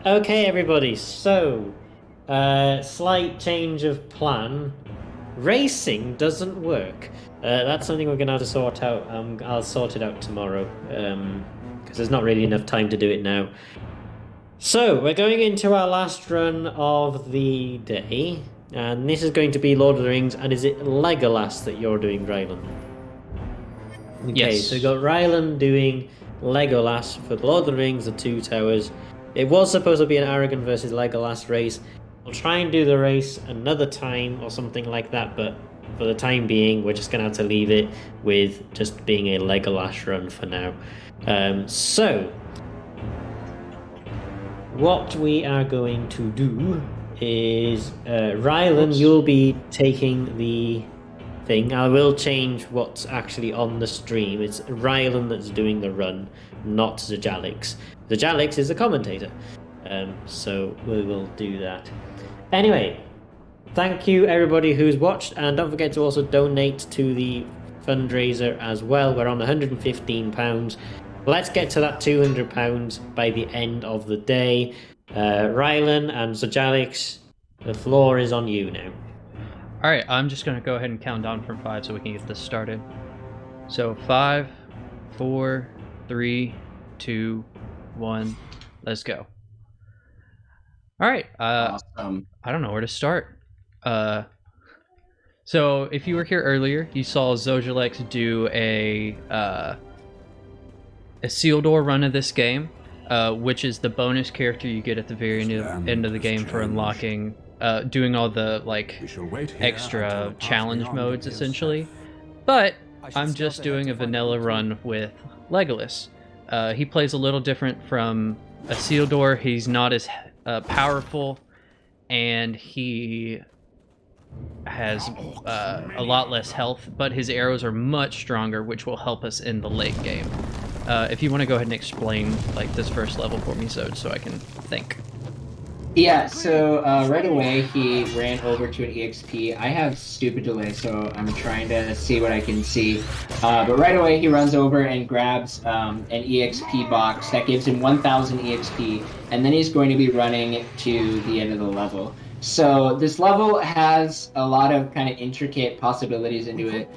Okay, everybody. So, slight change of plan. Racing doesn't work. That's something we're gonna have to sort out. I'll sort it out tomorrow. Because there's not really enough time to do it now. So, we're going into our last run of the day, and this is going to be Lord of the Rings. And is it Legolas that you're doing, Rylan? Okay, Yes. so we got Rylan doing Legolas for the Lord of the Rings, The Two Towers. It was supposed to be an Aragon versus Legolas race. We'll try and do the race another time or something like that, but for the time being, we're just going to have to leave it with just being a Legolas run for now. So, what we are going to do is, Rylan, you'll be taking the thing. I will change what's actually on the stream. It's Rylan that's doing the run, not Zajalix. Zajalix is the commentator. So we will do that. Anyway, thank you everybody who's watched, and don't forget to also donate to the fundraiser as well. We're on £115. Let's get to that £200 by the end of the day. Rylan and Zajalix, the floor is on you now. All right, I'm just gonna go ahead and count down from 5 so we can get this started. So 5, 4, 3, 2, 1, let's go. All right, Awesome. I don't know where to start. So if you were here earlier, you saw Zojalex do a seal door run of this game, which is the bonus character you get at the very end of the game for unlocking, doing all the extra challenge modes essentially. But I'm just doing a vanilla run with Legolas. He plays a little different from a seal door. He's not as powerful, and he has a lot less health, but his arrows are much stronger, which will help us in the late game. If you want to go ahead and explain this first level for me, so I can think. Yeah, so right away he ran over to an EXP. I have stupid delay, so I'm trying to see what I can see. But right away he runs over and grabs an EXP box that gives him 1,000 EXP, and then he's going to be running to the end of the level. So this level has a lot of kind of intricate possibilities into it,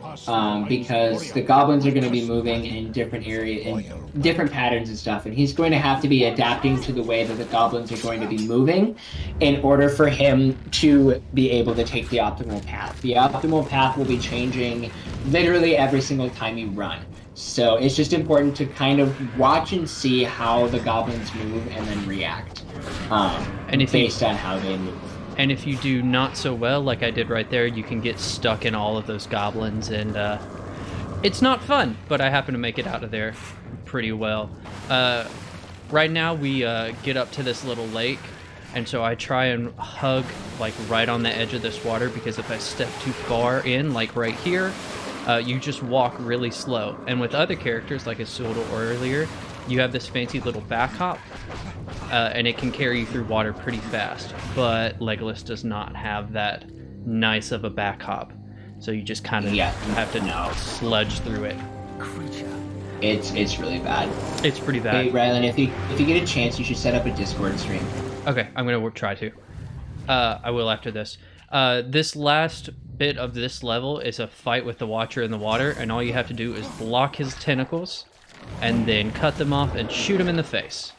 because the goblins are going to be moving in different areas, in different patterns and stuff, and he's going to have to be adapting to the way that the goblins are going to be moving in order for him to be able to take the optimal path. The optimal path will be changing literally every single time you run. So it's just important to kind of watch and see how the goblins move and then react based on how they move. And if you do not so well, like I did right there, you can get stuck in all of those goblins, and it's not fun, but I happen to make it out of there pretty well. Right now, we get up to this little lake, and so I try and hug, right on the edge of this water, because if I step too far in, right here, you just walk really slow. And with other characters, like Isildur earlier, you have this fancy little back hop, and it can carry you through water pretty fast, but Legolas does not have that nice of a back hop, so you just kind of have to sludge through it. It's really bad. It's pretty bad. Hey, Rylan, if you get a chance, you should set up a Discord stream. Okay, I'm gonna try to. I will after this. This last bit of this level is a fight with the Watcher in the water, and all you have to do is block his tentacles, and then cut them off and shoot him in the face.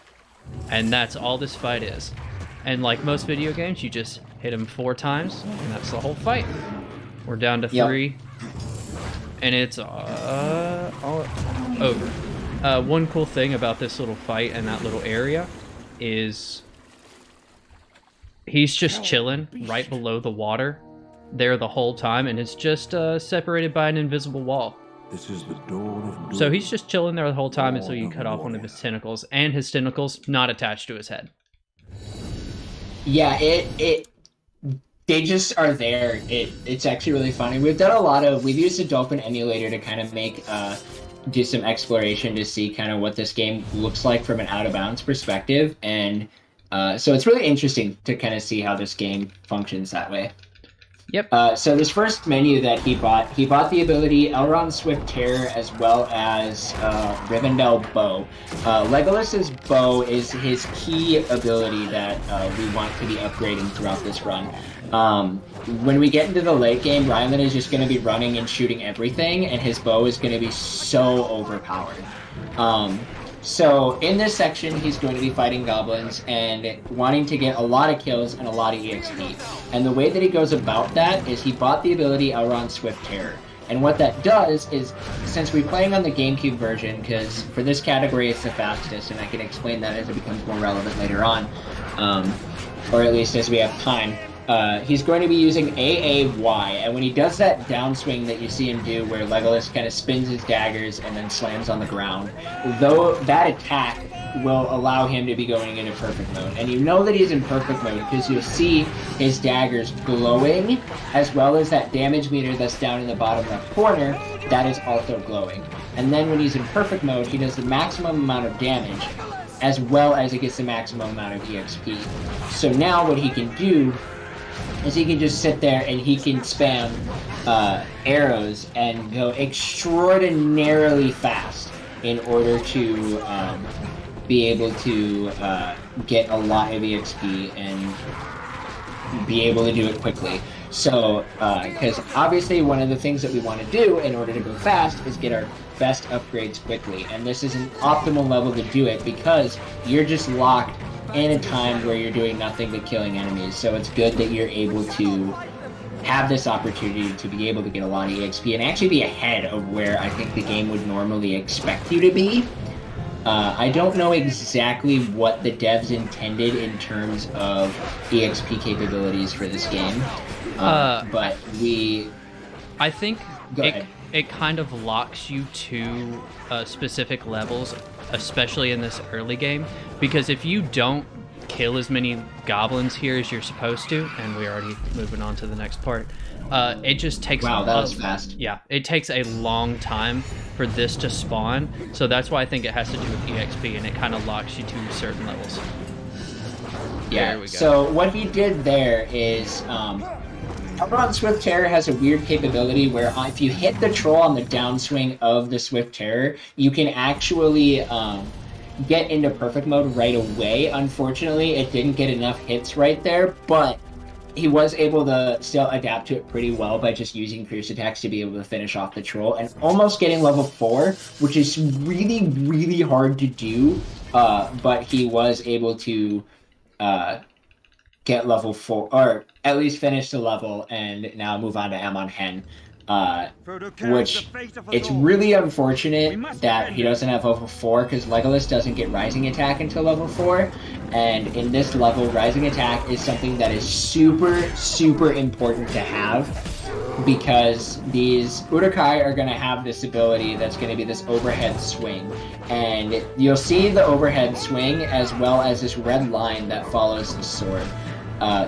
And that's all this fight is. And like most video games, you just hit him 4 times, and that's the whole fight. We're down to 3, and it's all over. One cool thing about this little fight and that little area is he's just chilling right below the water there the whole time, and it's just separated by an invisible wall. This is the dawn of doom. So he's just chilling there the whole time until you cut off one of his tentacles, and his tentacles not attached to his head. Yeah, they just are there. It's actually really funny. We've used a Dolphin emulator to kind of do some exploration to see kind of what this game looks like from an out of bounds perspective, and so it's really interesting to kind of see how this game functions that way. Yep. So this first menu that he bought the ability Elrond's Swift Terror as well as Rivendell Bow. Legolas's bow is his key ability that we want to be upgrading throughout this run. When we get into the late game, Rylan is just going to be running and shooting everything, and his bow is going to be so overpowered. So in this section, he's going to be fighting goblins and wanting to get a lot of kills and a lot of EXP. And the way that he goes about that is he bought the ability Elrond's Swift Terror. And what that does is, since we're playing on the GameCube version, because for this category it's the fastest, and I can explain that as it becomes more relevant later on, or at least as we have time, he's going to be using AAY, and when he does that downswing that you see him do, where Legolas kind of spins his daggers and then slams on the ground, though that attack will allow him to be going into perfect mode. And you know that he's in perfect mode because you'll see his daggers glowing, as well as that damage meter that's down in the bottom left corner, that is also glowing. And then when he's in perfect mode, he does the maximum amount of damage, as well as he gets the maximum amount of EXP. So now what he can do is he can just sit there and he can spam arrows and go extraordinarily fast in order to be able to get a lot of EXP and be able to do it quickly. So, because obviously one of the things that we want to do in order to go fast is get our best upgrades quickly, and this is an optimal level to do it because you're just locked in a time where you're doing nothing but killing enemies. So it's good that you're able to have this opportunity to be able to get a lot of EXP and actually be ahead of where I think the game would normally expect you to be. I don't know exactly what the devs intended in terms of EXP capabilities for this game, but I think Go ahead. it kind of locks you to specific levels, especially in this early game, because if you don't kill as many goblins here as you're supposed to, and we're already moving on to the next part, it just takes Wow, that was fast. Yeah, it takes a long time for this to spawn, so that's why I think it has to do with EXP, and it kind of locks you to certain levels. Yeah, There we go. so what he did there is Elrond Swift Terror has a weird capability where if you hit the troll on the downswing of the Swift Terror, you can actually get into perfect mode right away. Unfortunately, it didn't get enough hits right there, but he was able to still adapt to it pretty well by just using fierce attacks to be able to finish off the troll and almost getting level 4, which is really, really hard to do, but he was able to get level 4, or at least finish the level, and now move on to Amon Hen, which it's really unfortunate that he doesn't have level 4, because Legolas doesn't get Rising Attack until level 4, and in this level, Rising Attack is something that is super, super important to have, because these Uruk-hai are going to have this ability that's going to be this overhead swing, and you'll see the overhead swing as well as this red line that follows the sword,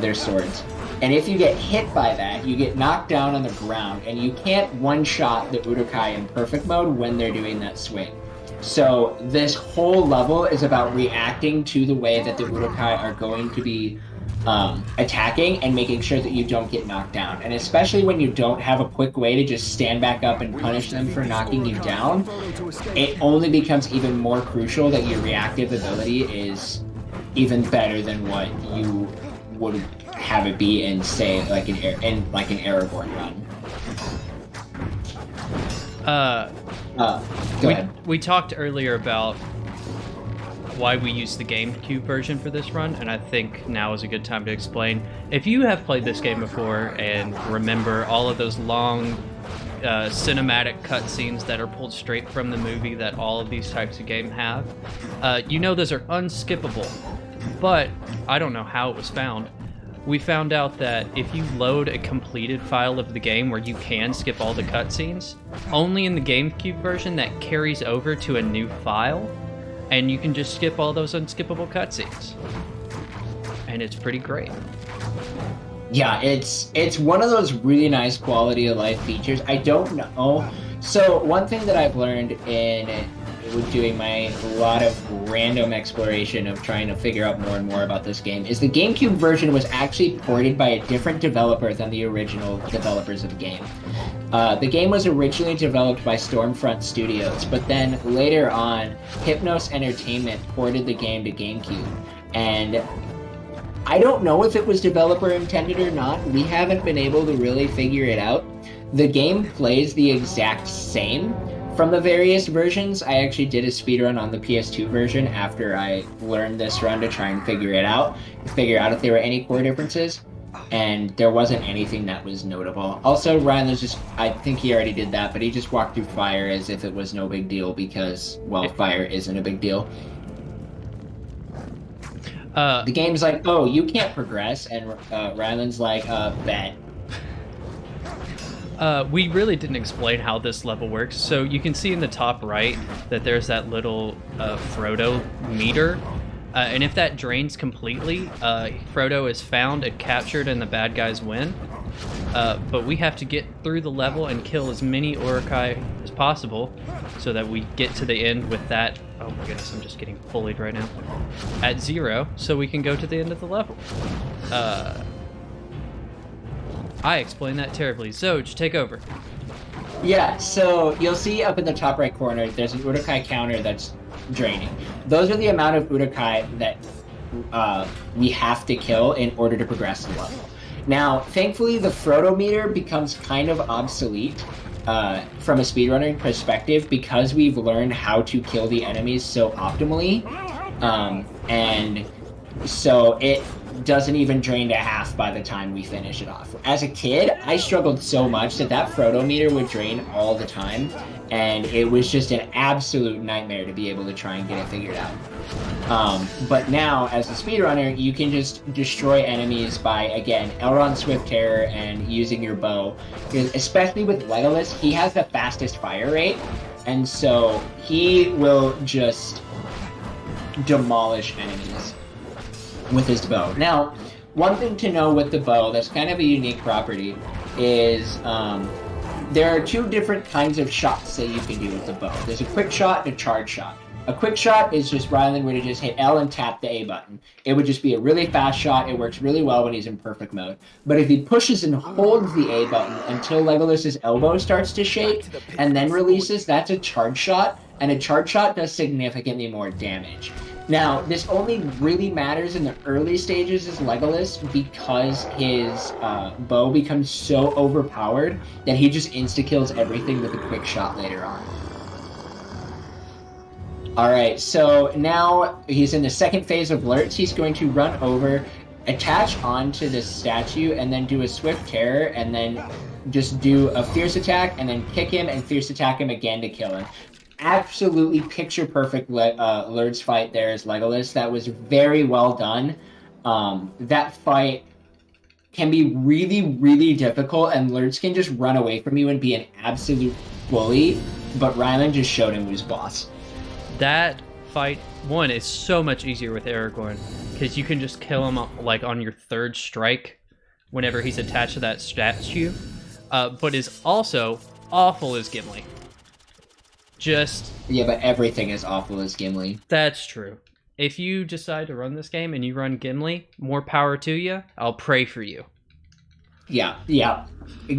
their swords. And if you get hit by that, you get knocked down on the ground, and you can't one-shot the Uruk-hai in perfect mode when they're doing that swing. So this whole level is about reacting to the way that the Uruk-hai are going to be attacking and making sure that you don't get knocked down. And especially when you don't have a quick way to just stand back up and punish them for knocking you down, it only becomes even more crucial that your reactive ability is even better than what you would have it be in, say, like an Aragorn run. Go ahead. We talked earlier about why we use the GameCube version for this run, and I think now is a good time to explain. If you have played this game before and remember all of those long cinematic cutscenes that are pulled straight from the movie that all of these types of games have, you know those are unskippable. But I don't know how it was found. We found out that if you load a completed file of the game where you can skip all the cutscenes, only in the GameCube version that carries over to a new file, and you can just skip all those unskippable cutscenes. And it's pretty great. Yeah, it's one of those really nice quality of life features. I don't know. So one thing that I've learned in doing my lot of random exploration of trying to figure out more and more about this game is the GameCube version was actually ported by a different developer than the original developers of the game. The game was originally developed by Stormfront Studios, but then later on, Hypnos Entertainment ported the game to GameCube. And I don't know if it was developer intended or not. We haven't been able to really figure it out. The game plays the exact same from the various versions. I actually did a speedrun on the PS2 version after I learned this run to try and figure out if there were any core differences. And there wasn't anything that was notable. Also, Rylan's just, I think he already did that, but he just walked through fire as if it was no big deal because, well, fire isn't a big deal. The game's like, oh, you can't progress, and Rylan's like, bet. We really didn't explain how this level works. So you can see in the top right that there's that little Frodo meter. And if that drains completely, Frodo is found and captured and the bad guys win. But we have to get through the level and kill as many Urukai as possible so that we get to the end with that. Oh my goodness, I'm just getting bullied right now. At 0, so we can go to the end of the level. I explained that terribly. Zoj, take over. Yeah, so you'll see up in the top right corner, there's an Urukai counter that's draining. Those are the amount of Urukai that we have to kill in order to progress the level. Now, thankfully, the Frodo meter becomes kind of obsolete from a speedrunner perspective because we've learned how to kill the enemies so optimally. And so it doesn't even drain to half by the time we finish it off. As a kid, I struggled so much that Frodo meter would drain all the time, and it was just an absolute nightmare to be able to try and get it figured out. But now, as a speedrunner, you can just destroy enemies by, again, Elrond Swift Terror and using your bow. Especially with Legolas, he has the fastest fire rate, and so he will just demolish enemies with his bow. Now, one thing to know with the bow that's kind of a unique property is there are two different kinds of shots that you can do with the bow. There's a quick shot and a charge shot. A quick shot is just Rylan were to just hit L and tap the A button. It would just be a really fast shot. It works really well when he's in perfect mode. But if he pushes and holds the A button until Legolas's elbow starts to shake and then releases, that's a charge shot, and a charge shot does significantly more damage. Now, this only really matters in the early stages as Legolas because his bow becomes so overpowered that he just insta-kills everything with a quick shot later on. Alright, so now he's in the second phase of Lurtz. He's going to run over, attach onto this statue, and then do a Swift Terror, and then just do a Fierce Attack, and then kick him and Fierce Attack him again to kill him. Absolutely picture perfect Lurtz fight there as Legolas. That was very well done. That fight can be really, really difficult, and Lurtz can just run away from you and be an absolute bully, but Rylan just showed him who's boss. That fight, one, is so much easier with Aragorn, because you can just kill him like on your third strike whenever he's attached to that statue, but is also awful as Gimli. Yeah, but everything is awful as Gimli. That's true. If you decide to run this game and you run Gimli, more power to you. I'll pray for you. Yeah.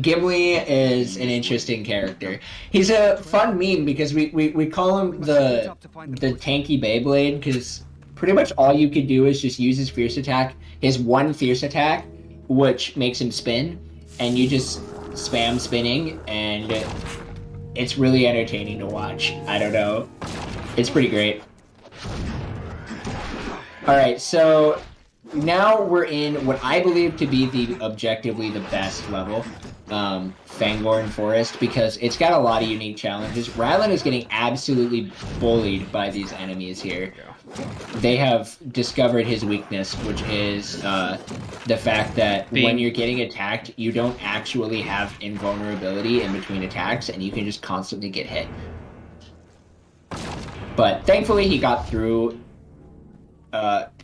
Gimli is an interesting character. He's a fun meme because we call him the tanky Beyblade because pretty much all you could do is just use his Fierce Attack, his one Fierce Attack, which makes him spin, and you just spam spinning, and it's really entertaining to watch. I don't know. It's pretty great. Alright, so now we're in what I believe to be the objectively the best level, Fangorn Forest, because it's got a lot of unique challenges. Rylan is getting absolutely bullied by these enemies here. They have discovered his weakness, which is the fact that when you're getting attacked, you don't actually have invulnerability in between attacks, and you can just constantly get hit. But thankfully, he got through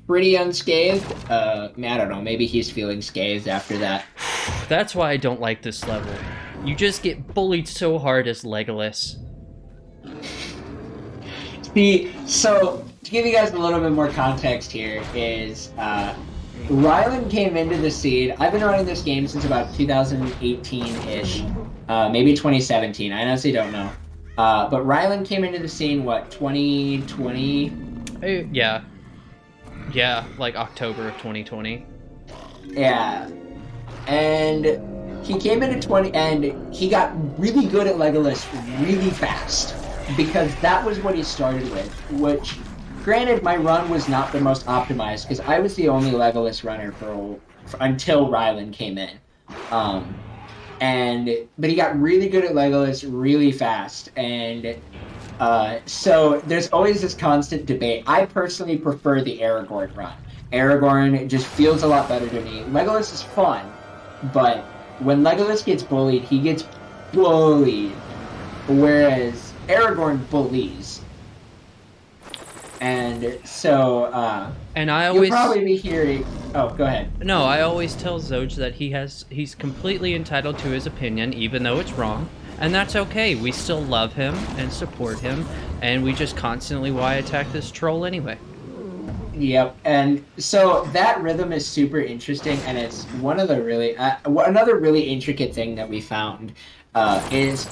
pretty unscathed. I don't know, maybe he's feeling scathed after that. That's why I don't like this level. You just get bullied so hard as Legolas. So to give you guys a little bit more context here is Rylan came into the scene. I've been running this game since about 2018-ish, maybe 2017. I honestly don't know. But Rylan came into the scene, what, 2020? Yeah, like October of 2020. Yeah, and he came into 20, and he got really good at Legolas really fast because that was what he started with. Which, granted, my run was not the most optimized because I was the only Legolas runner until Rylan came in. But he got really good at Legolas really fast, and so there's always this constant debate. I personally prefer the Aragorn run. Aragorn just feels a lot better to me. Legolas is fun, but when Legolas gets bullied, he gets bullied, whereas Aragorn bullies. And so, and I you'll always probably be hearing. Oh, go ahead. No, I always tell Zoj that he's completely entitled to his opinion, even though it's wrong, and that's okay. We still love him and support him, and we just constantly attack this troll anyway. Yep, and so that rhythm is super interesting, and it's one of the really another really intricate thing that we found is.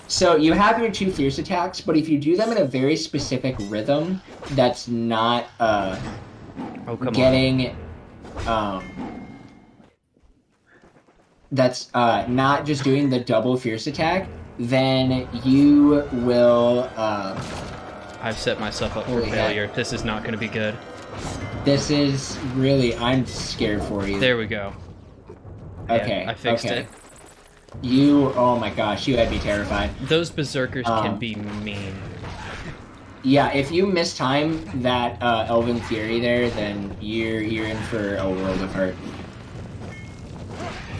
So you have your two fierce attacks, but if you do them in a very specific rhythm, that's not that's not just doing the double fierce attack, then you will. I've set myself up for failure. This is not going to be good. This is really. I'm scared for you. There we go. Okay, yeah, I fixed it. Oh my gosh, you had me terrified. Those berserkers can be mean. Yeah, if you mistime that Elven Fury there, then you're in for a world of hurt.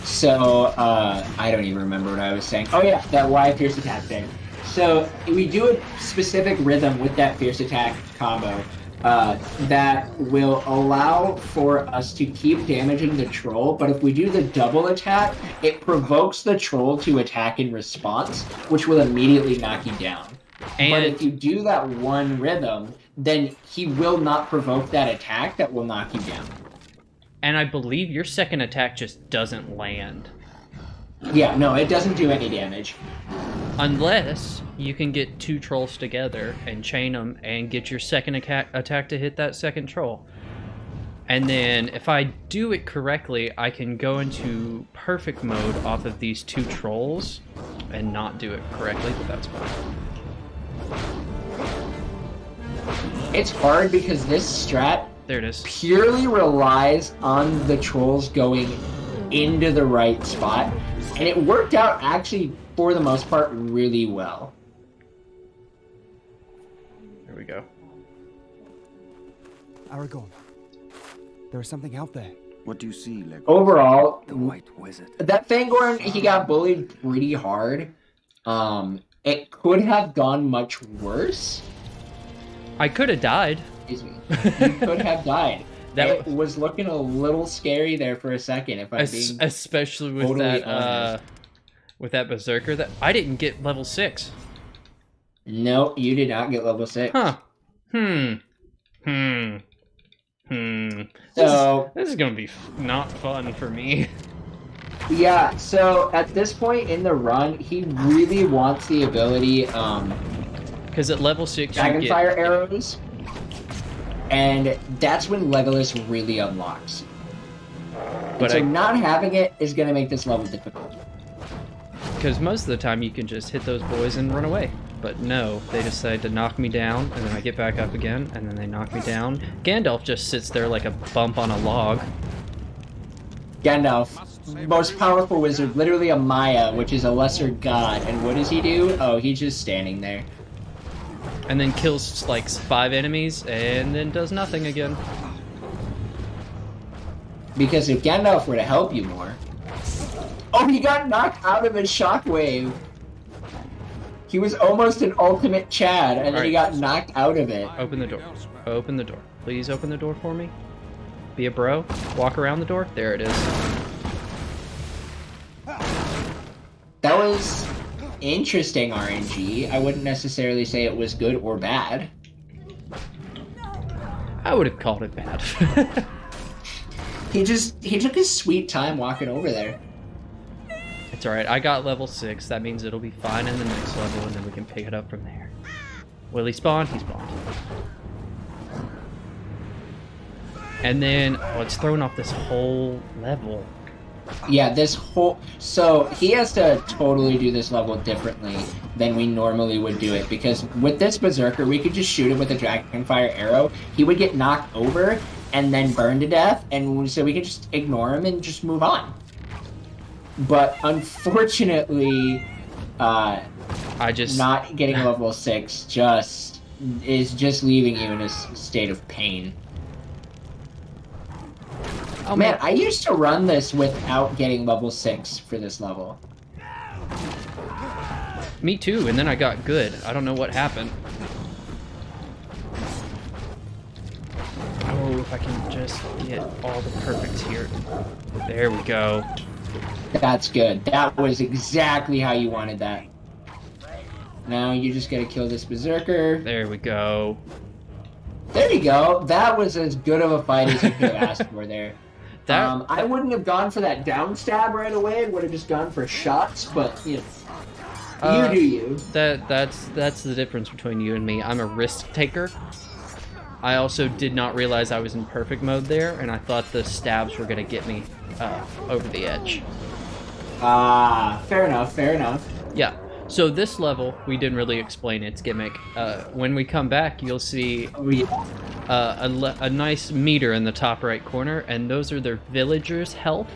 So, I don't even remember what I was saying. Oh yeah, that Y fierce attack thing. So, we do a specific rhythm with that fierce attack combo that will allow for us to keep damaging the troll, but if we do the double attack, it provokes the troll to attack in response, which will immediately knock you down. And but if you do that one rhythm, then he will not provoke that attack that will knock you down. And I believe your second attack just doesn't land. Yeah, no, it doesn't do any damage. Unless you can get two trolls together and chain them and get your second attack to hit that second troll. And then if I do it correctly, I can go into perfect mode off of these two trolls and not do it correctly, but that's fine. It's hard because this strat there it is. Purely relies on the trolls going into the right spot. And it worked out, actually, for the most part, really well. There we go. Aragorn, there is something out there. What do you see, Legolas? Overall, The White Wizard. That Fangorn, he got bullied pretty hard. It could have gone much worse. I could have died. Excuse me. You could have died. It was looking a little scary there for a second, if I'm being especially with totally that with that berserker that I didn't get level 6. No, you did not get level 6. Huh. So this is gonna be not fun for me. Yeah, so at this point in the run, he really wants the ability, because at level 6 Dragonfire arrows, and that's when Legolas really unlocks. But so not having it is going to make this level difficult. Because most of the time you can just hit those boys and run away. But no, they decide to knock me down, and then I get back up again, and then they knock me down. Gandalf just sits there like a bump on a log. Gandalf, most powerful wizard, literally a Maya, which is a lesser god. And what does he do? Oh, he's just standing there. And then kills like 5 enemies, and then does nothing again. Because if Gandalf were to help you more... Oh, he got knocked out of his shockwave! He was almost an ultimate Chad, and then he got knocked out of it. Open the door. Open the door. Please open the door for me. Be a bro. Walk around the door. There it is. That was interesting RNG. I wouldn't necessarily say it was good or bad. I would have called it bad. He took his sweet time walking over there. It's alright, I got level 6. That means it'll be fine in the next level, and then we can pick it up from there. Will he spawn? He spawned. And then, oh, it's throwing off this whole level. Yeah, so he has to totally do this level differently than we normally would do it, because with this berserker, we could just shoot him with a dragonfire arrow. He would get knocked over and then burn to death, and so we could just ignore him and just move on. But unfortunately, not getting level 6 is just leaving you in a state of pain. Oh man, I used to run this without getting level 6 for this level. Me too, and then I got good. I don't know what happened. Oh, if I can just get all the perfects here. There we go. That's good. That was exactly how you wanted that. Now you just gotta kill this berserker. There we go. There you go. That was as good of a fight as you could have asked for there. I wouldn't have gone for that down stab right away. I would have just gone for shots, but you know, you do you. That's the difference between you and me. I'm a risk taker. I also did not realize I was in perfect mode there, and I thought the stabs were gonna get me over the edge. Fair enough. Fair enough. Yeah. So this level, we didn't really explain its gimmick. When we come back, you'll see a nice meter in the top right corner, and those are their villagers' health.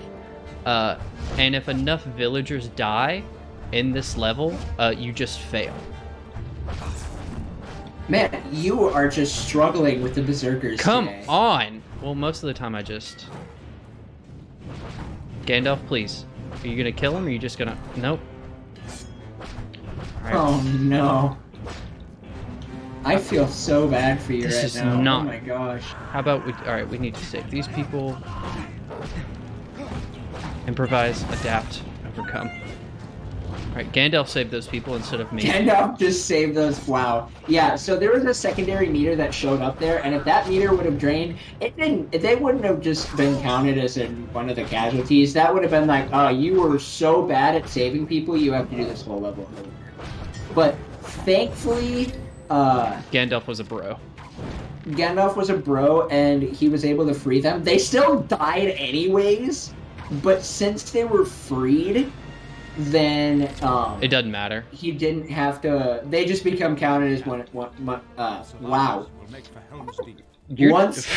And if enough villagers die in this level, you just fail. Man, you are just struggling with the berserkers Come today. on! Well, most of the time I just... Gandalf, please. Are you gonna kill him, or are you just gonna... Nope. Right. Oh no. I feel so bad for you This is right now. not- Oh my gosh. How about we... Alright, we need to save these people. Improvise, adapt, overcome. Alright, Gandalf saved those people instead of me. Gandalf just saved those. Wow. Yeah, so there was a secondary meter that showed up there, and if that meter would have drained, they wouldn't have just been counted as one of the casualties. That would have been like, oh, you were so bad at saving people, you have to do this whole level over. But thankfully, Gandalf was a bro. Gandalf was a bro, and he was able to free them. They still died anyways, but since they were freed, then it doesn't matter. He didn't have to. They just become counted as one. Wow. Once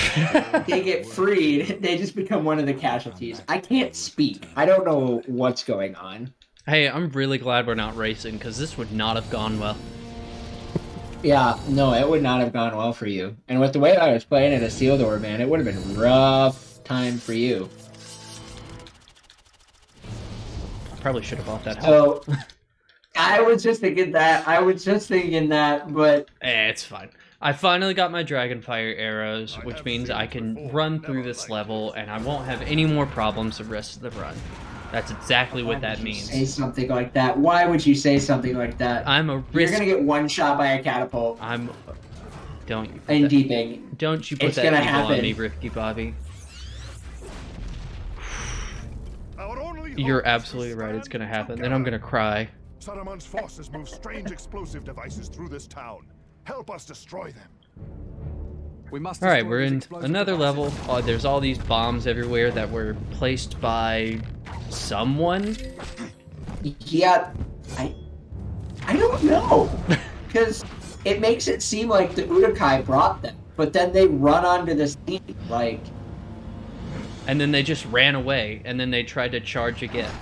they get freed, they just become one of the casualties. I can't speak. I don't know what's going on. Hey, I'm really glad we're not racing, because this would not have gone well. Yeah, no, it would not have gone well for you. And with the way I was playing at a seal door, man, it would have been a rough time for you. Probably should have bought that help. So, I was just thinking that, but... It's fine. I finally got my Dragonfire arrows, which means I can run through this level, and I won't have any more problems the rest of the run. That's exactly what that means. Say something like that. Why would you say something like that? I'm a risk... You're gonna get one shot by a catapult. Don't you... In deeping. Don't you put It's that gonna evil happen. on me, Ricky Bobby. You're absolutely right, it's gonna happen. Then I'm gonna cry. Saruman's forces move strange explosive devices through this town. Help us destroy them. We must. Alright, we're in another level. There's all these bombs everywhere that were placed by someone. Yeah, I don't know. Because it makes it seem like the Urukai brought them, but then they run onto the scene, like... And then they just ran away, and then they tried to charge again.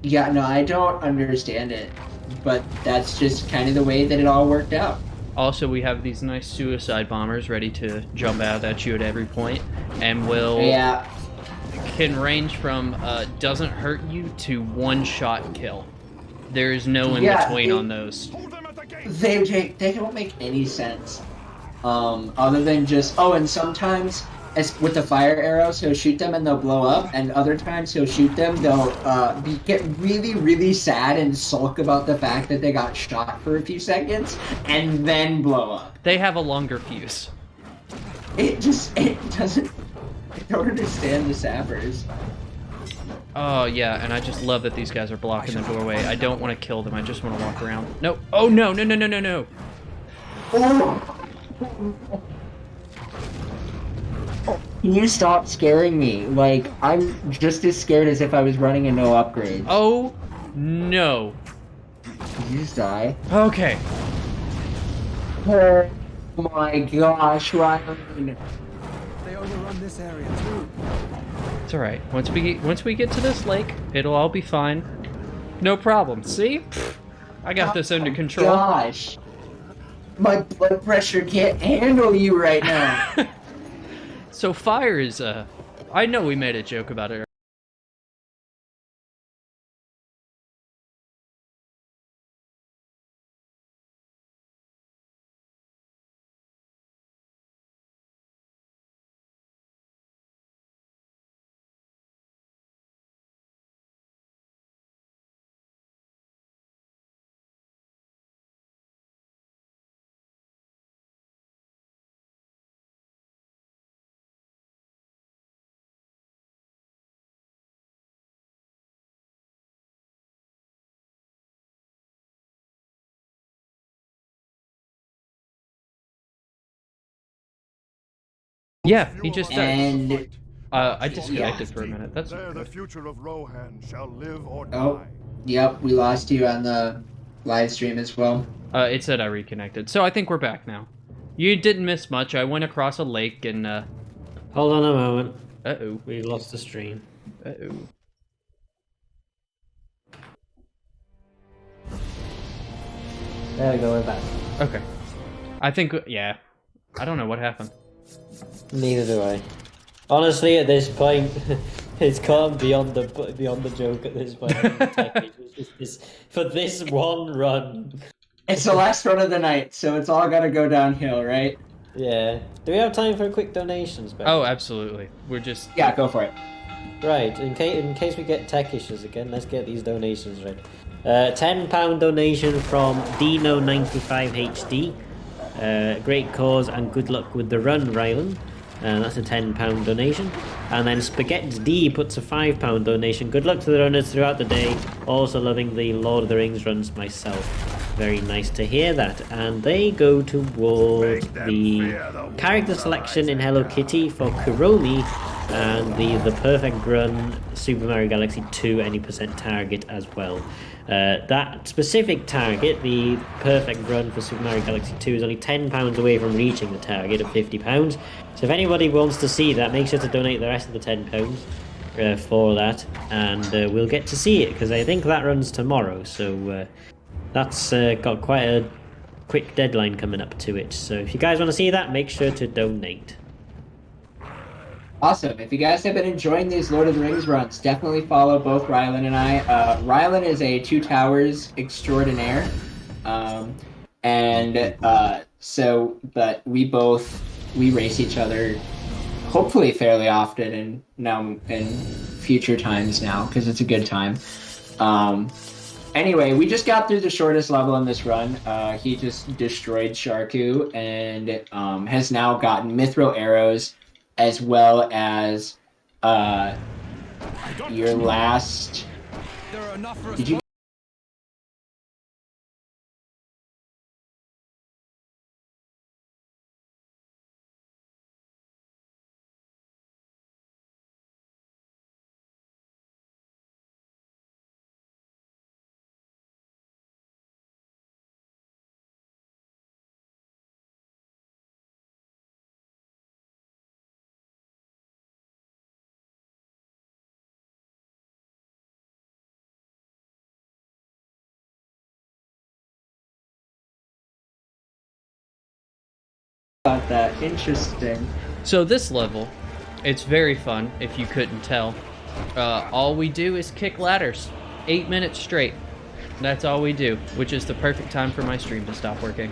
Yeah, no, I don't understand it, but that's just kind of the way that it all worked out. Also, we have these nice suicide bombers ready to jump out at you at every point, and can range from doesn't hurt you to one-shot kill. There is no in between on those. They don't make any sense, other than just and sometimes. With the fire arrows, he'll shoot them and they'll blow up, and other times he'll shoot them, they'll get really, really sad and sulk about the fact that they got shot for a few seconds, and then blow up. They have a longer fuse. it doesn't. I don't understand the sappers. Oh, yeah, and I just love that these guys are blocking the doorway. I don't want to kill them. I just want to walk around. No. Oh, no, no, no, no, no, no. Can you stop scaring me? Like, I'm just as scared as if I was running a no upgrade. Oh, no. Did you just die? Okay. Oh my gosh, Ryan. They overrun this area too. It's all right. Once we get to this lake, it'll all be fine. No problem. See? Pfft, I got this under control. Gosh. My blood pressure can't handle you right now. So fire is, I know we made a joke about it. Yeah, he just does. And I disconnected for a minute. That's There the good. future of Rohan shall live or oh, die. yep, we lost you on the live stream as well. It said I reconnected. So I think we're back now. You didn't miss much. I went across a lake and, Hold on a moment. uh-oh. We lost the stream. Uh-oh. There we go, we're back. Okay. I think, yeah. I don't know what happened. Neither do I. Honestly, at this point, it's gone beyond the joke at this point. For this one run. It's the last run of the night, so it's all gotta go downhill, right? Yeah. Do we have time for quick donations, Ben? Oh, absolutely. We're just... Yeah, go for it. Right, in case we get tech issues again, let's get these donations ready. £10 donation from Dino95HD. Great cause and good luck with the run, Rylan. That's a £10 donation. And then Spaghetti D puts a £5 donation. Good luck to the runners throughout the day. Also loving the Lord of the Rings runs myself. Very nice to hear that. And they go towards the character selection in Hello Kitty for Kuromi and the perfect run Super Mario Galaxy 2 any % target as well. That specific target, the perfect run for Super Mario Galaxy 2, is only £10 away from reaching the target of £50. So if anybody wants to see that, make sure to donate the rest of the £10 for that, and we'll get to see it, because I think that runs tomorrow, so that's got quite a quick deadline coming up to it. So if you guys want to see that, make sure to donate. Awesome. If you guys have been enjoying these Lord of the Rings runs, definitely follow both Rylan and I. Rylan is a Two Towers extraordinaire. But we race each other hopefully fairly often and now in future times now, because it's a good time. Anyway, we just got through the shortest level in this run. He just destroyed Sharku and has now gotten Mithril arrows, as well as your last... There are enough for us. Did you... about that? Interesting. So this level, it's very fun, if you couldn't tell. All we do is kick ladders. 8 minutes straight. That's all we do, which is the perfect time for my stream to stop working.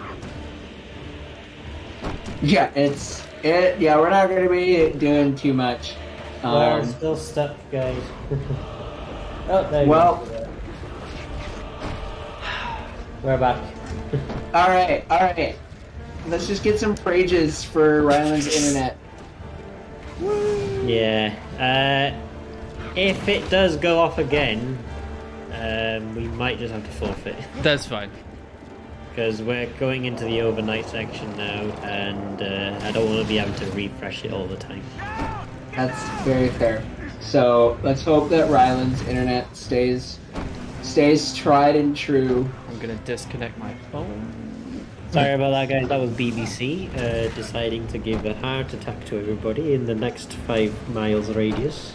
Yeah, we're not going to be doing too much. We're still stuck, guys. Oh, there you Well... go. We're back. Alright. Let's just get some prages for RylanH's internet. Yeah. If it does go off again, we might just have to forfeit. That's fine. Because we're going into the overnight section now, and I don't want to be able to refresh it all the time. That's very fair. So let's hope that RylanH's internet stays tried and true. I'm gonna disconnect my phone. Sorry about that, guys. That was BBC deciding to give a heart attack to everybody in the next 5 miles radius.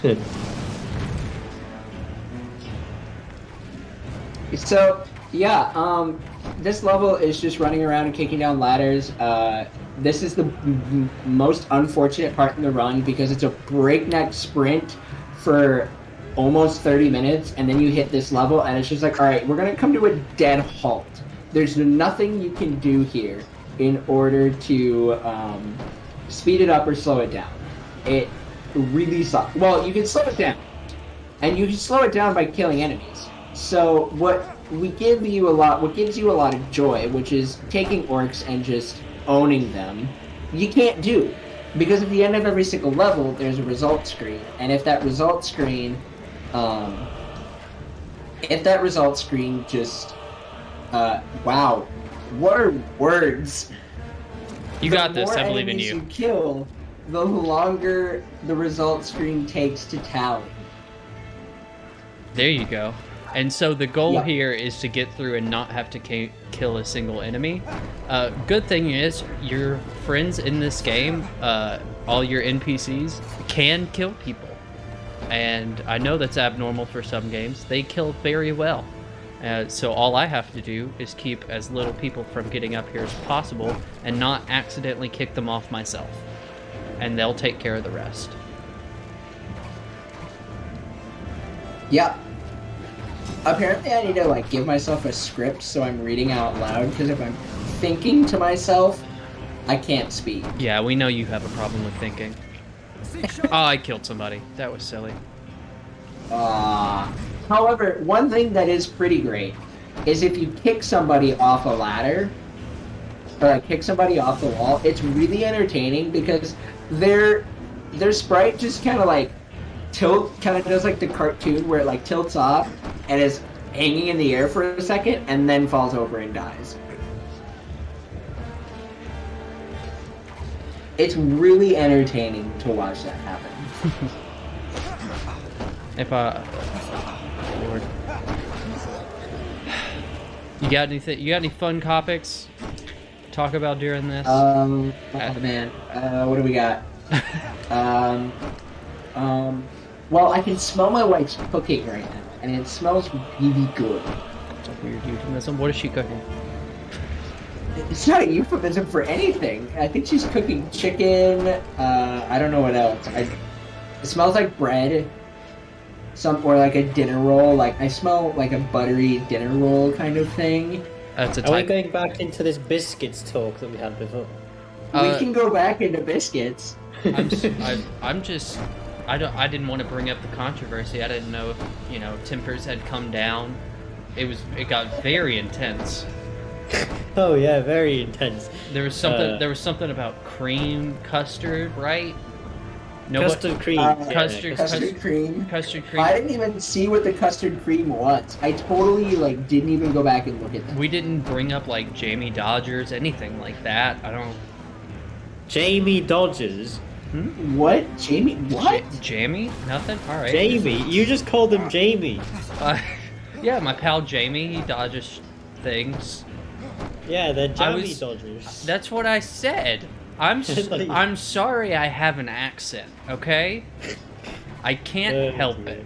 So yeah, this level is just running around and kicking down ladders. This is the most unfortunate part in the run because it's a breakneck sprint for almost 30 minutes, and then you hit this level, and it's just like, all right, we're gonna come to a dead halt. There's nothing you can do here in order to speed it up or slow it down. It really sucks. Well, you can slow it down, and you can slow it down by killing enemies. So what gives you a lot of joy, which is taking orcs and just owning them, you can't do. Because at the end of every single level, there's a result screen, and if that result screen just wow, what are words? You got this. I believe in you. The more enemies you kill, the longer the result screen takes to tally. There you go. And so the goal Yeah. here is to get through and not have to kill a single enemy. Good thing is, your friends in this game, all your NPCs, can kill people. And I know that's abnormal for some games. They kill very well. So all I have to do is keep as little people from getting up here as possible and not accidentally kick them off myself. And they'll take care of the rest. Yeah. Apparently I need to give myself a script so I'm reading out loud, because if I'm thinking to myself, I can't speak. Yeah, we know you have a problem with thinking. Oh, I killed somebody. That was silly. However, one thing that is pretty great is if you kick somebody off a ladder, or kick somebody off the wall, it's really entertaining because their sprite just kind of does the cartoon where it tilts off and is hanging in the air for a second and then falls over and dies. It's really entertaining to watch that happen. Lord. You got anything? You got any fun topics to talk about during this? Oh man, what do we got? Well, I can smell my wife's cooking right now, and it smells really good. It's a weird euphemism. What is she cooking? It's not a euphemism for anything. I think she's cooking chicken. I don't know what else. It smells like bread. Or a dinner roll. I smell a buttery dinner roll kind of thing. That's a Are we type. going back into this biscuits talk that we had before? We can go back into biscuits. I didn't want to bring up the controversy. I didn't know if tempers had come down. It got very intense. Oh yeah, very intense. There was something about cream custard, right? Custard cream. Custard cream. Custard cream. I didn't even see what the custard cream was. I totally didn't even go back and look at that. We didn't bring up Jamie Dodgers, anything like that. I don't. Jamie Dodgers. What? Jamie? What? Jamie? Nothing? Alright. Jamie? You just called him Jamie. Yeah, my pal Jamie, he dodges things. Yeah, they're Jamie Dodgers. That's what I said. I'm sorry I have an accent, okay? I can't help it.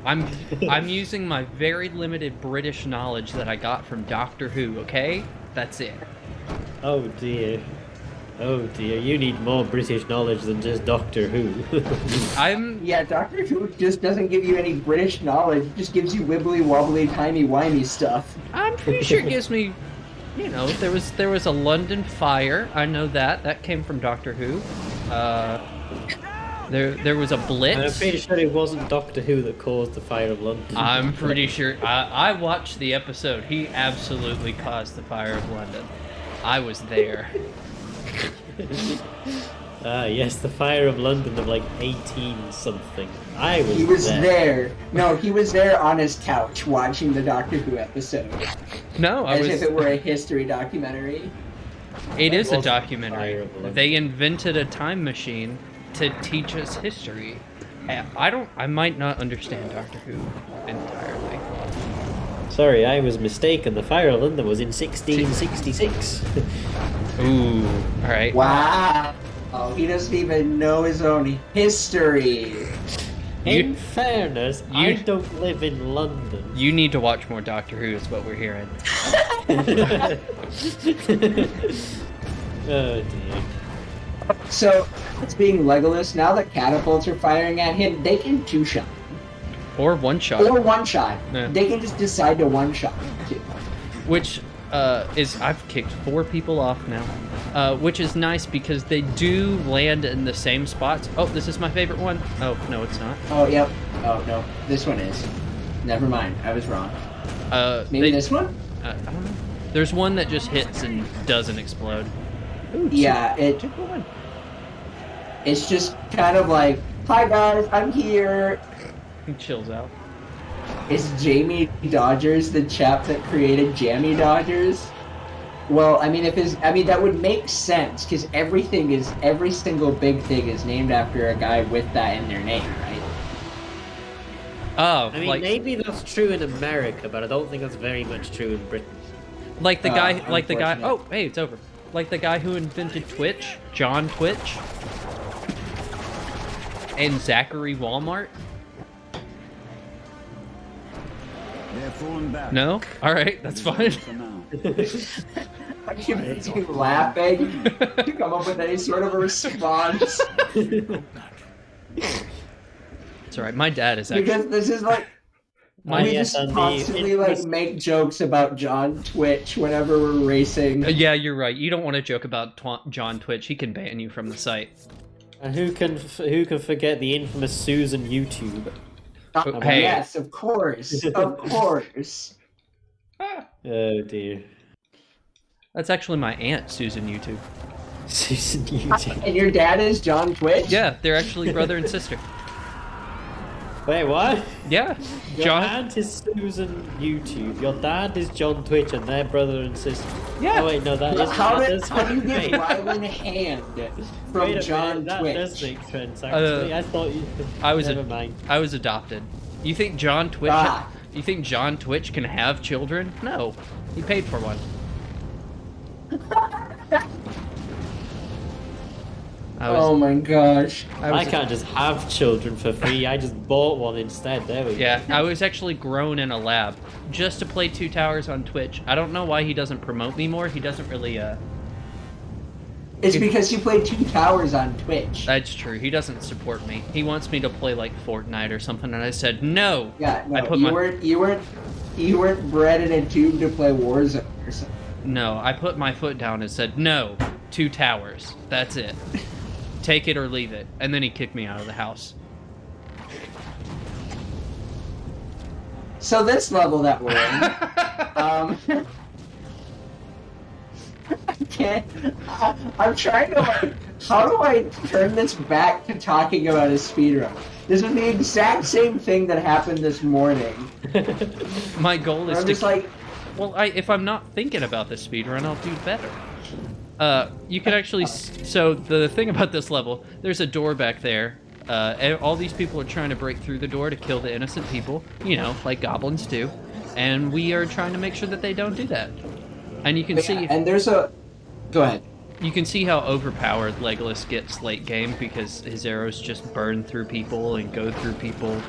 I'm using my very limited British knowledge that I got from Doctor Who, okay? That's it. Oh dear. Oh dear, you need more British knowledge than just Doctor Who. Yeah, Doctor Who just doesn't give you any British knowledge. It just gives you wibbly wobbly timey wimey stuff. I'm pretty sure it gives me, there was a London fire. I know that came from Doctor Who. There was a blitz. I'm pretty sure it wasn't Doctor Who that caused the fire of London. I'm pretty sure. I watched the episode. He absolutely caused the fire of London. I was there. Ah, yes, the Fire of London of like 18 something. He was there. No, he was there on his couch watching the Doctor Who episode. No, I As was. if it were a history documentary. It is a was the Fire documentary. of London. They invented a time machine to teach us history. I might not understand Doctor Who entirely. Sorry, I was mistaken. The Fire of London was in 1666. Ooh, alright. Wow. Oh, he doesn't even know his own history. In fairness, I don't live in London. You need to watch more Doctor Who is what we're hearing. Oh dear. So, it's being Legolas, now that catapults are firing at him, they can two-shot. Or one shot. Or one-shot. Yeah. They can just decide to one-shot. Which is, I've kicked 4 people off now. Which is nice because they do land in the same spots. Oh, this is my favorite one. Oh, no, it's not. Oh, yep. Oh, no. This one is. Never mind. I was wrong. Maybe this one? I don't know. There's one that just hits and doesn't explode. Ooh, Yeah, it's just kind of like, hi guys, I'm here. He chills out. Is Jamie Dodgers the chap that created Jammy Dodgers? Well, I mean, that would make sense because every single big thing is named after a guy with that in their name, right? Oh, I mean, like maybe that's true in America, but I don't think that's very much true in Britain. the guy, unfortunate. Oh, hey, it's over. Like the guy who invented Twitch, John Twitch, and Zachary Walmart. They're falling back. No, all right, that's fine. For now. I can't you laughing to come up with any sort of a response It's all right. My dad is actually. because this is like. We yes, just and the constantly like make jokes about John Twitch whenever we're racing. Yeah, you're right. You don't want to joke about John Twitch. He can ban you from the site. And who can forget the infamous Susan YouTube? Hey. Yes, of course, of course. Oh dear. That's actually my aunt, Susan YouTube. Susan YouTube. And your dad is John Twitch? Yeah, they're actually brother and sister. Wait, what? Yeah, Your John. aunt is Susan YouTube. Your dad is John Twitch, and they're brother and sister. Yeah. Oh wait, no, that is. How that do does- you wait. get RylanH from Wait a John minute, that does Twitch? make sense. Actually, I thought you. I was Never mind. I was adopted. You think John Twitch? Ah. You think John Twitch can have children? No, he paid for one. Oh my gosh. I can't just have children for free. I just bought one instead. There we go. Yeah, I was actually grown in a lab just to play Two Towers on Twitch. I don't know why he doesn't promote me more. He doesn't really. It's because you play Two Towers on Twitch. That's true. He doesn't support me. He wants me to play like Fortnite or something, and I said no. Yeah, no, I put you weren't bred in a tube to play Warzone or something. No, I put my foot down and said no. Two Towers. That's it. Take it or leave it. And then he kicked me out of the house. So this level that we're in, I can't. I'm trying to like. How do I turn this back to talking about a speedrun? This is the exact same thing that happened this morning. My goal is I'm to. just like, Well, if I'm not thinking about the speedrun, I'll do better. You can actually. So the thing about this level, there's a door back there. And all these people are trying to break through the door to kill the innocent people. You know, like goblins do. And we are trying to make sure that they don't do that. And you can see. and there's a. Go ahead. You can see how overpowered Legolas gets late game because his arrows just burn through people and go through people.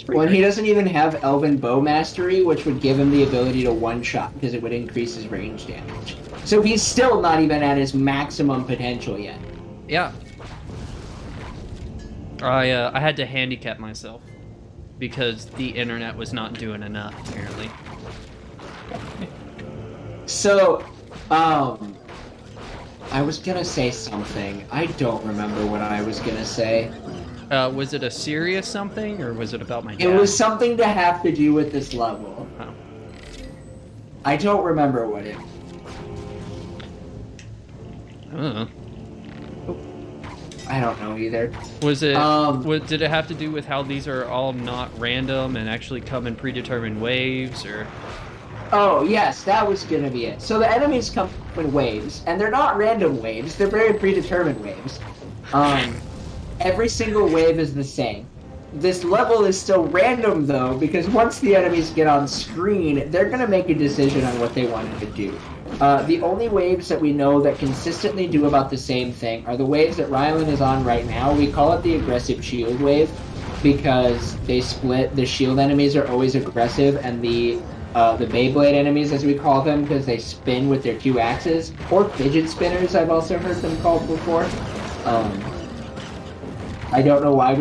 Well, he doesn't even have Elven Bow Mastery, which would give him the ability to one-shot because it would increase his range damage. So he's still not even at his maximum potential yet. Yeah. I had to handicap myself because the internet was not doing enough, apparently. So, I was gonna say something. I don't remember what I was gonna say. Was it a serious something, or was it about my dad? It was something to have to do with this level. Oh. I don't remember what it. Uh, I don't know either. was it? Um, Did it have to do with how these are all not random and actually come in predetermined waves, or? Oh, yes, that was gonna be it. So the enemies come in waves, and they're not random waves, they're very predetermined waves. Every single wave is the same. This level is still random, though, because once the enemies get on screen, they're gonna make a decision on what they wanted to do. The only waves that we know that consistently do about the same thing are the waves that Rylan is on right now. We call it the aggressive shield wave, because they split. The shield enemies are always aggressive, and the Beyblade enemies, as we call them, because they spin with their 2 axes, or fidget spinners, I've also heard them called before. I don't know why I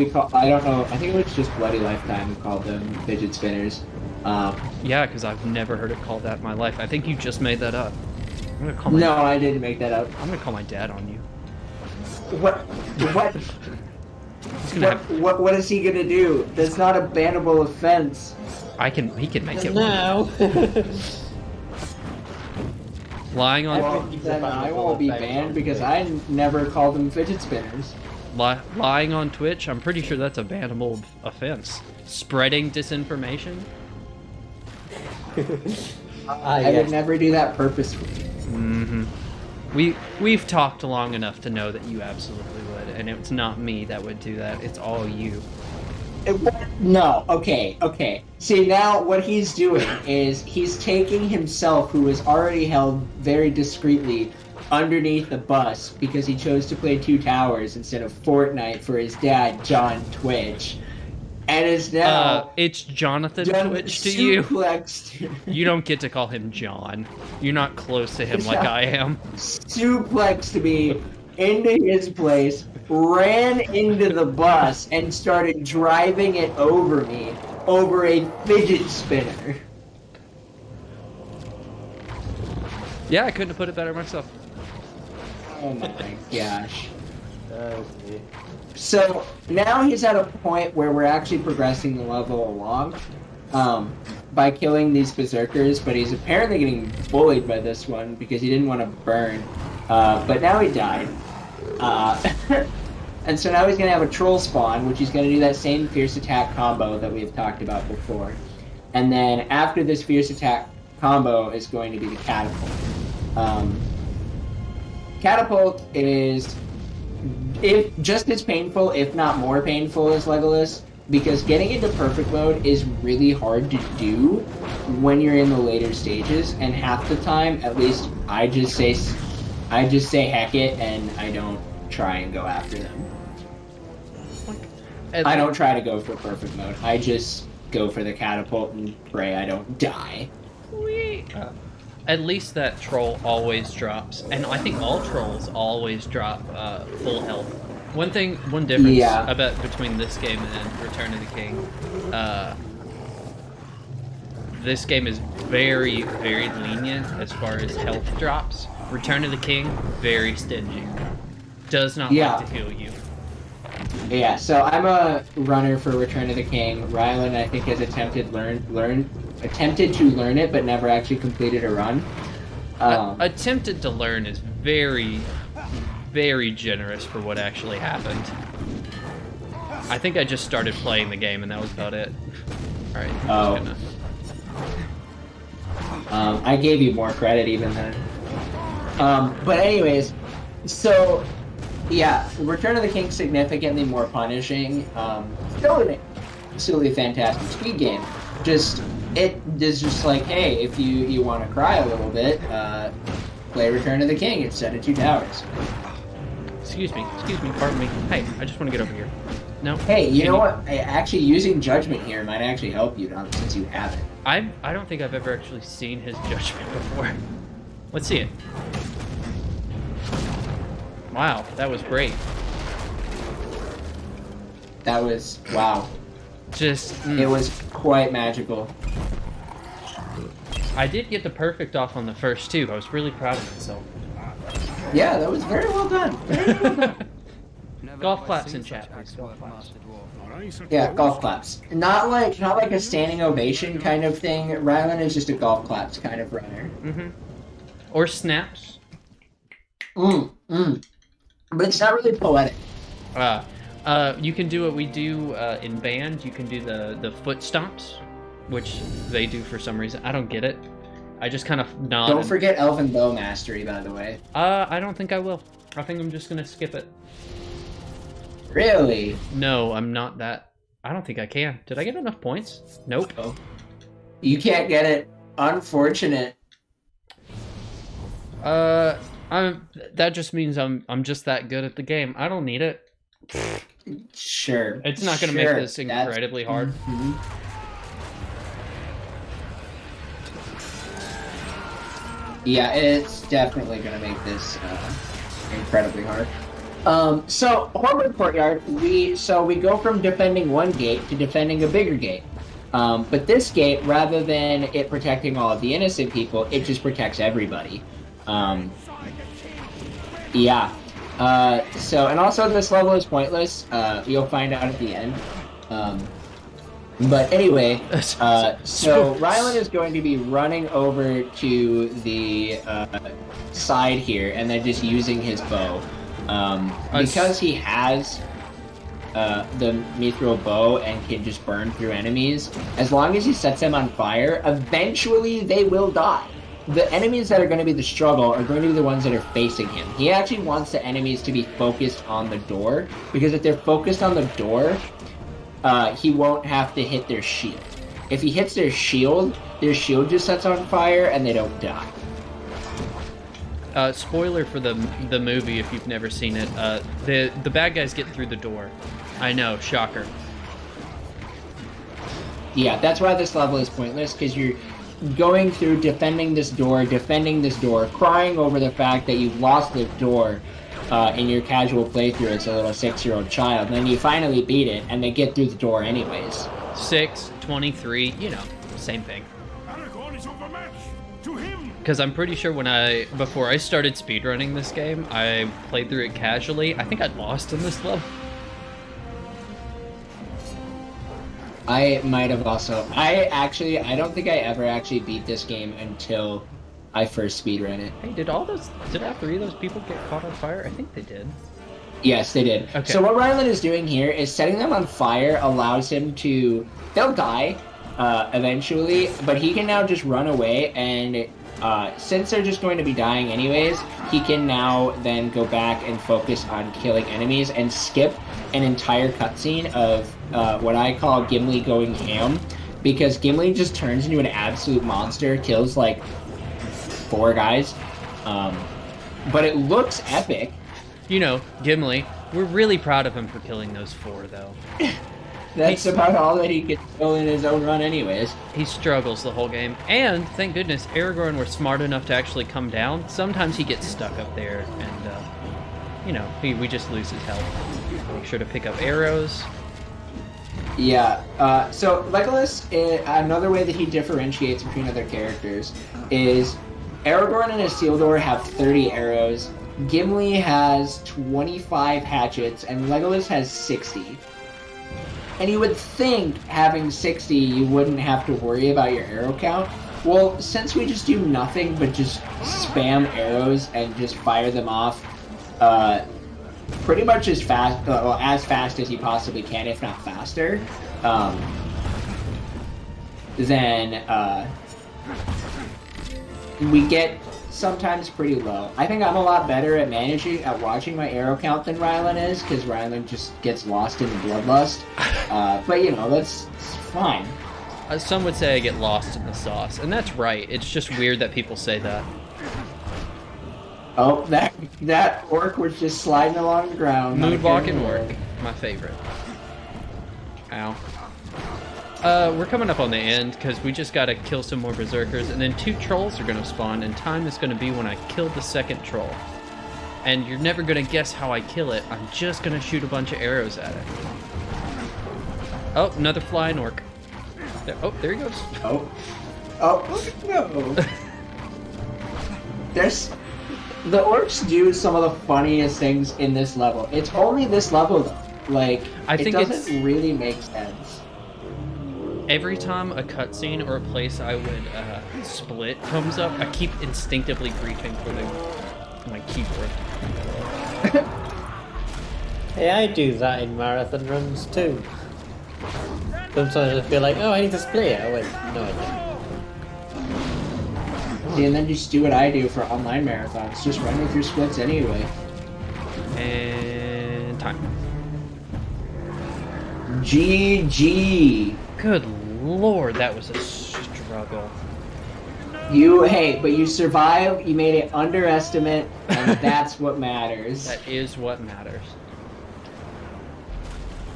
don't know, I think it was just Bloody Lifetime who called them fidget spinners. Yeah, because I've never heard it called that in my life. I think you just made that up. I'm gonna call No, I didn't make that up. I'm gonna call my dad on you. What He's gonna have. what is he gonna do? That's not a bannable offense. He can make it. And now, Lying on. Well, then I won't be banned because I never called them fidget spinners. Lying on Twitch, I'm pretty sure that's a bannable offense. Spreading disinformation? I would never do that purposefully. Mm-hmm. We've talked long enough to know that you absolutely would, and it's not me that would do that. It's all you. No, okay. See, now what he's doing is he's taking himself, who is already held very discreetly underneath the bus because he chose to play 2 Towers instead of Fortnite for his dad, John Twitch, and is now it's Jonathan Twitch to you. Suplexed. You don't get to call him John. You're not close to him like I am. Suplexed me into his place, ran into the bus, and started driving it over me over a fidget spinner. Yeah, I couldn't have put it better myself. Oh my gosh. So now he's at a point where we're actually progressing the level along by killing these berserkers, but he's apparently getting bullied by this one because he didn't want to burn. But now he died. And so now he's going to have a troll spawn, which he's going to do that same fierce attack combo that we've talked about before. And then after this fierce attack combo is going to be the catapult. Catapult is just as painful, if not more painful, as Legolas, because getting into perfect mode is really hard to do when you're in the later stages, and half the time, at least I just say heck it, and I don't try and go after them. I don't try to go for perfect mode. I just go for the catapult and pray I don't die. At least that troll always drops, and I think all trolls always drop full health. One difference about between this game and Return of the King, this game is very, very lenient as far as health drops. Return of the King, very stingy. Does not like to heal you. Yeah, so I'm a runner for Return of the King. Rylan, I think, has attempted to learn it, but never actually completed a run. Attempted to learn is very, very generous for what actually happened. I think I just started playing the game, and that was about it. All right. I gave you more credit even then. But anyways, so yeah, Return of the King significantly more punishing. Still an absolutely fantastic speed game. It is just like, hey, if you want to cry a little bit, play Return of the King instead of 2 Towers. Excuse me, pardon me. Hey, I just want to get over here. No. Hey, you know what? Actually, using judgment here might actually help you, Don, since you haven't. I don't think I've ever actually seen his judgment before. Let's see it. Wow, that was great. That was, wow. It was quite magical. I did get the perfect off on the first 2. I was really proud of myself. Yeah, that was very well done. Very well done. Golf claps in chat, please. Golf claps. Yeah, golf claps. Not like a standing ovation kind of thing. Rylan is just a golf claps kind of runner. Mm-hmm. Or snaps. But it's not really poetic. You can do what we do in band. You can do the foot stomps, which they do for some reason. I don't get it. I just kind of nod. Don't forget Elven Bow Mastery, by the way. I don't think I will. I think I'm just gonna skip it. Really? No, I'm not that. I don't think I can. Did I get enough points? Nope. Oh. You can't get it. Unfortunate. That just means I'm just that good at the game. I don't need it. Sure. It's not gonna make this incredibly hard. Mm-hmm. Yeah, it's definitely gonna make this incredibly hard. So Horror Courtyard, we go from defending one gate to defending a bigger gate. But this gate, rather than it protecting all of the innocent people, it just protects everybody. Yeah. And also this level is pointless. You'll find out at the end. But anyway, so Rylan is going to be running over to the side here and then just using his bow. Because he has the mithril bow and can just burn through enemies, as long as he sets them on fire, eventually they will die. The enemies that are going to be the struggle are going to be the ones that are facing him. He actually wants the enemies to be focused on the door, because if they're focused on the door, he won't have to hit their shield. If he hits their shield just sets on fire and they don't die. Spoiler for the movie if you've never seen it. The bad guys get through the door. I know, shocker. Yeah, that's why this level is pointless, because you're going through defending this door, crying over the fact that you've lost the door in your casual playthrough as a little 6-year-old child, and then you finally beat it, and they get through the door anyways. 6, 23, you know, same thing. Aragorn is overmatched. To him. Because I'm pretty sure before I started speedrunning this game, I played through it casually. I think I lost in this level. I might have also. I don't think I ever actually beat this game until I first speedrun it. Hey, did all 3 of those people get caught on fire? I think they did. Yes, they did. Okay. So what Rylan is doing here is setting them on fire allows him to... They'll die eventually, but he can now just run away, and since they're just going to be dying anyways, he can now then go back and focus on killing enemies and skip an entire cutscene of what I call Gimli going ham, because Gimli just turns into an absolute monster, kills like 4 guys, but it looks epic. You know, Gimli, we're really proud of him for killing those 4, though. That's about all that he could kill in his own run anyways. He struggles the whole game, and thank goodness Aragorn was smart enough to actually come down. Sometimes he gets stuck up there, and, you know, we just lose his health. Make sure to pick up arrows. Yeah, so Legolas, another way that he differentiates between other characters is Aragorn and Isildur have 30 arrows, Gimli has 25 hatchets, and Legolas has 60. And you would think having 60 you wouldn't have to worry about your arrow count. Well, since we just do nothing but just spam arrows and just fire them off pretty much as fast as you possibly can, if not faster, then we get sometimes pretty low. I think I'm a lot better at watching my arrow count than Rylan is, because Rylan just gets lost in the bloodlust. But you know, that's fine. Some would say I get lost in the sauce, and that's right. It's just weird that people say that. Oh, that orc was just sliding along the ground. Moonwalking orc, my favorite. Ow. We're coming up on the end, because we just gotta kill some more berserkers, and then 2 trolls are gonna spawn, and time is gonna be when I kill the 2nd troll. And you're never gonna guess how I kill it. I'm just gonna shoot a bunch of arrows at it. Oh, another flying orc. Oh, there he goes. Oh, no. The orcs do some of the funniest things in this level. It's only this level, though. Like, it doesn't really make sense. Every time a cutscene or a place I would split comes up, I keep instinctively griefing my keyboard. Hey, I do that in marathon runs too. Sometimes I feel like, oh, I need to split. I went, no, I don't. See, and then just do what I do for online marathons. Just run with your splits anyway. And time. GG. Good lord, that was a struggle. But you survived, you made it underestimate, and that's what matters. That is what matters.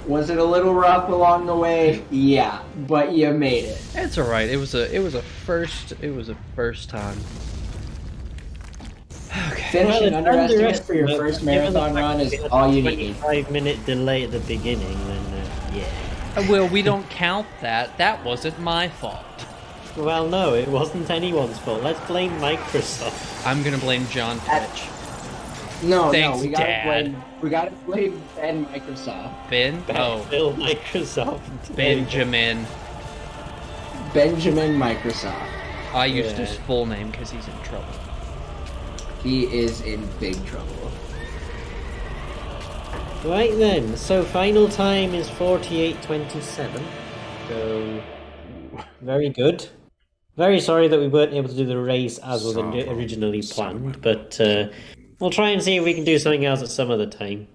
Was it a little rough along the way? Yeah, but you made it. It's all right. It was a first time. Okay. Finishing Well, underestimate for your first given the marathon fact run that is we had all a you need. 25-minute delay at the beginning, then yeah. Well, we don't count that. That wasn't my fault. Well, no, it wasn't anyone's fault. Let's blame Microsoft. I'm gonna blame John Fitch. No, Thanks, we Dad. gotta blame Ben Microsoft. Ben? Oh, Bill Microsoft. Benjamin. Benjamin Microsoft. I used Yeah. his full name because he's in trouble. He is in big trouble. Right then, so final time is 48:27. So, very good. Very sorry that we weren't able to do the race as was originally planned, but we'll try and see if we can do something else at some other time.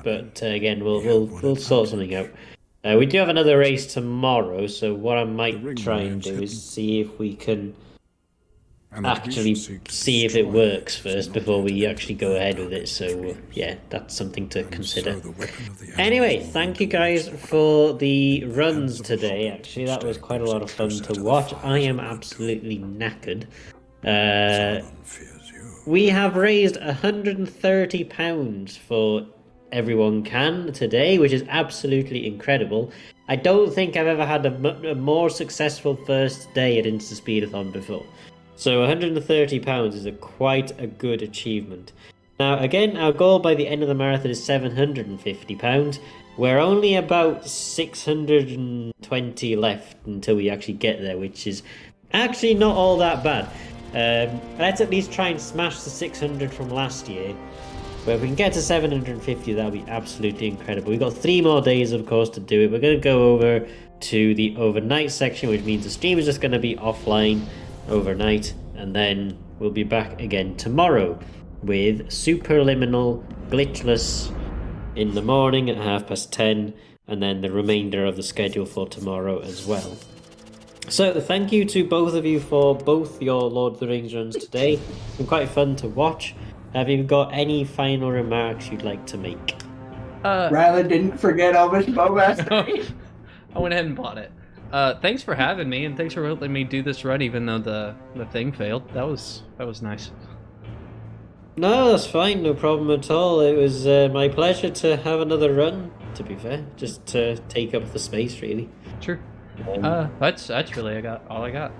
But again, we'll sort something out. We do have another race tomorrow, so what I might try and do is see if we can actually see if it works first before we actually go ahead with it. So yeah, that's something to consider. Anyway, thank you guys for the runs today. Actually, that was quite a lot of fun to watch. I am absolutely knackered. We have raised £130 for EveryoneCan today, which is absolutely incredible. I don't think I've ever had a more successful first day at InstaSpeedathon before. So £130 is quite a good achievement. Now, again, our goal by the end of the marathon is £750. We're only about 620 left until we actually get there, which is actually not all that bad. Let's at least try and smash the 600 from last year. But if we can get to 750, that would be absolutely incredible. We've got 3 more days, of course, to do it. We're going to go over to the overnight section, which means the stream is just going to be offline overnight, and then we'll be back again tomorrow with Superliminal Glitchless in the morning at 10:30, and then the remainder of the schedule for tomorrow as well. So thank you to both of you for both your Lord of the Rings runs today. It's been quite fun to watch. Have you got any final remarks you'd like to make? Rylan didn't forget how much Bowmaster. I went ahead and bought it. Thanks for having me, and thanks for letting me do this run, even though the thing failed. That was nice. No, that's fine. No problem at all. It was my pleasure to have another run. To be fair, just to take up the space, really. Sure. That's really all I got.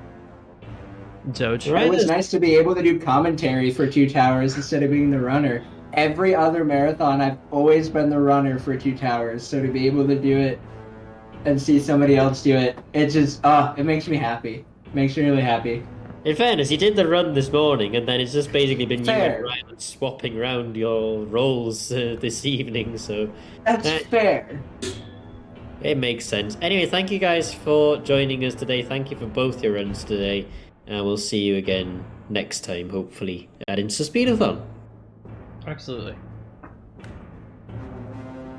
Doge. Right. It was nice to be able to do commentary for Two Towers instead of being the runner. Every other marathon, I've always been the runner for Two Towers, so to be able to do it and see somebody else do it, it just, it makes me happy. Makes me really happy. In fairness, you did the run this morning, and then it's just basically been Fair. you and Ryan swapping around your roles this evening, so... That's fair. It makes sense. Anyway, thank you guys for joining us today. Thank you for both your runs today, and we'll see you again next time, hopefully, at InstaSpeedathon. Absolutely.